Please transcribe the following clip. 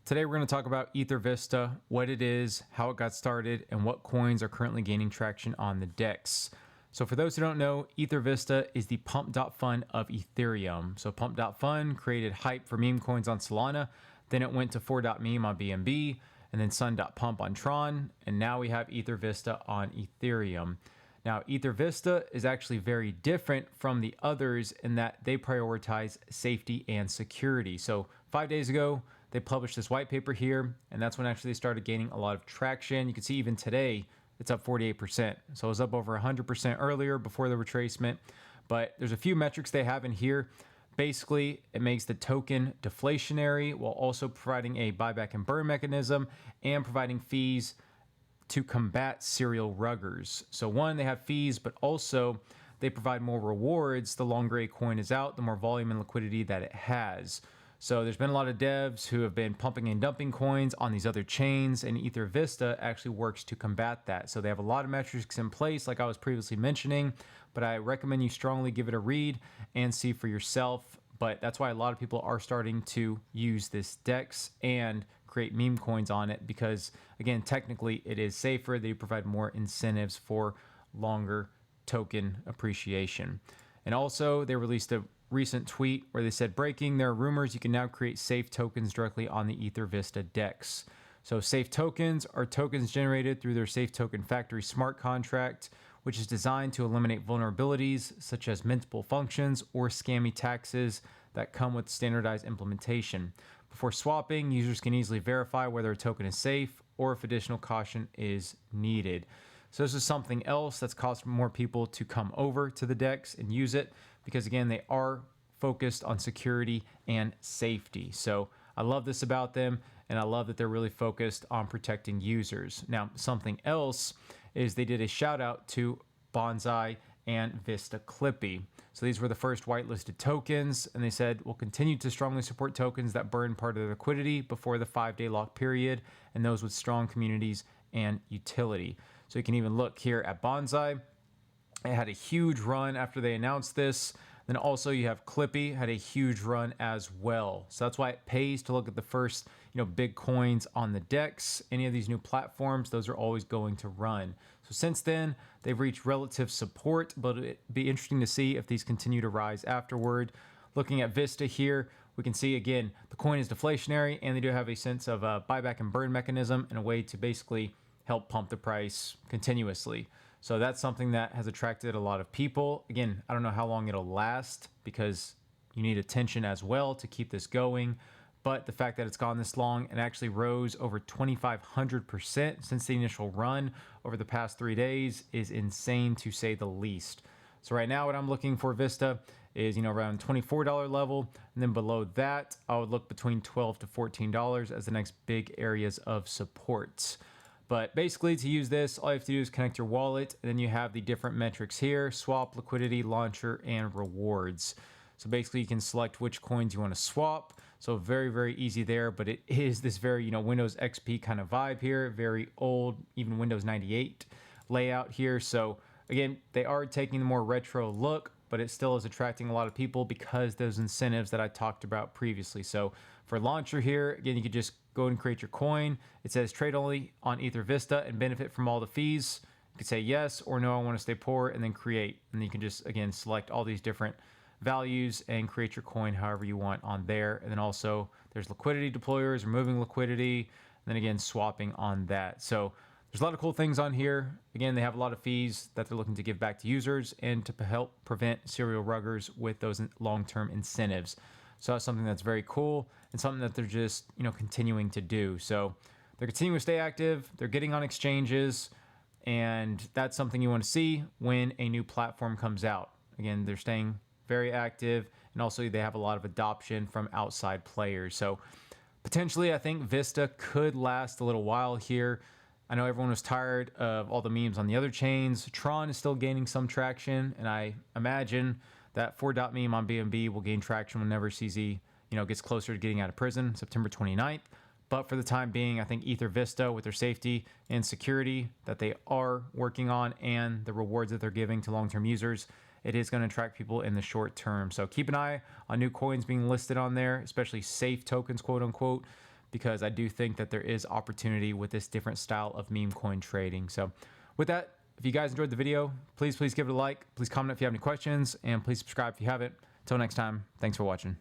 Today we're going to talk about EtherVista, what it is, how it got started, and what coins are currently gaining traction on the DEX. So for those who don't know, EtherVista is the Pump.Fun of Ethereum. So Pump.Fun created hype for meme coins on Solana, then it went to 4.meme on BNB, and then Sun.Pump on Tron, and now we have EtherVista on Ethereum. Now, EtherVista is actually very different from the others in that they prioritize safety and security. So 5 days ago, they published this white paper here, and that's when actually they started gaining a lot of traction. You can see even today, it's up 48%. So it was up over 100% earlier before the retracement. But there's a few metrics they have in here. Basically, it makes the token deflationary while also providing a buyback and burn mechanism and providing fees to combat serial ruggers. So one, they have fees, but also they provide more rewards the longer a coin is out, the more volume and liquidity that it has. So there's been a lot of devs who have been pumping and dumping coins on these other chains, and EtherVista actually works to combat that. So they have a lot of metrics in place, like I was previously mentioning, but I recommend you strongly give it a read and see for yourself. But that's why a lot of people are starting to use this DEX and create meme coins on it because, again, technically it is safer. They provide more incentives for longer token appreciation. And also, they released a recent tweet where they said, breaking, there are rumors you can now create safe tokens directly on the EtherVista DEX. So safe tokens are tokens generated through their Safe Token Factory smart contract, which is designed to eliminate vulnerabilities such as mintable functions or scammy taxes that come with standardized implementation. Before swapping, users can easily verify whether a token is safe or if additional caution is needed. So this is something else that's caused more people to come over to the DEX and use it because, again, they are focused on security and safety. So I love this about them, and I love that they're really focused on protecting users. Now, something else is they did a shout out to Bonsai and Vista Clippy. So these were the first whitelisted tokens, and they said, we'll continue to strongly support tokens that burn part of their liquidity before the 5-day lock period, and those with strong communities and utility. So you can even look here at Bonsai. It had a huge run after they announced this. Then also you have Clippy had a huge run as well. So that's why it pays to look at the first, big coins on the DEX. Any of these new platforms, those are always going to run. So since then, they've reached relative support, but it'd be interesting to see if these continue to rise afterward. Looking at Vista here, we can see again, the coin is deflationary and they do have a sense of a buyback and burn mechanism and a way to basically help pump the price continuously. So that's something that has attracted a lot of people. Again, I don't know how long it'll last because you need attention as well to keep this going. But the fact that it's gone this long and actually rose over 2,500% since the initial run over the past 3 days is insane to say the least. So right now what I'm looking for Vista is, around $24 level. And then below that, I would look between $12 to $14 as the next big areas of support. But basically, to use this, all you have to do is connect your wallet, and then you have the different metrics here: swap, liquidity, launcher, and rewards. So basically, you can select which coins you want to swap. So very, very easy there, but it is this very, Windows XP kind of vibe here, very old, even Windows 98 layout here. So again, they are taking the more retro look, but it still is attracting a lot of people because those incentives that I talked about previously. So for launcher here, again, you could just go and create your coin. It says trade only on EtherVista and benefit from all the fees. You could say yes or no, I want to stay poor, and then create. And then you can just, again, select all these different values and create your coin however you want on there. And then also there's liquidity deployers, removing liquidity, and then again, swapping on that. So there's a lot of cool things on here. Again, they have a lot of fees that they're looking to give back to users and to help prevent serial ruggers with those long-term incentives. So that's something that's very cool and something that they're just, continuing to do. So they're continuing to stay active. They're getting on exchanges, and that's something you want to see when a new platform comes out. Again, they're staying very active, and also they have a lot of adoption from outside players. So potentially, I think Vista could last a little while here. I know everyone was tired of all the memes on the other chains. Tron is still gaining some traction, and I imagine that 4.meme on BNB will gain traction whenever CZ, gets closer to getting out of prison, September 29th. But for the time being, I think EtherVista, with their safety and security that they are working on and the rewards that they're giving to long-term users, it is going to attract people in the short term. So keep an eye on new coins being listed on there, especially safe tokens, quote unquote, because I do think that there is opportunity with this different style of meme coin trading. So with that, if you guys enjoyed the video, please give it a like. Please comment if you have any questions, and please subscribe if you haven't. Until next time, thanks for watching.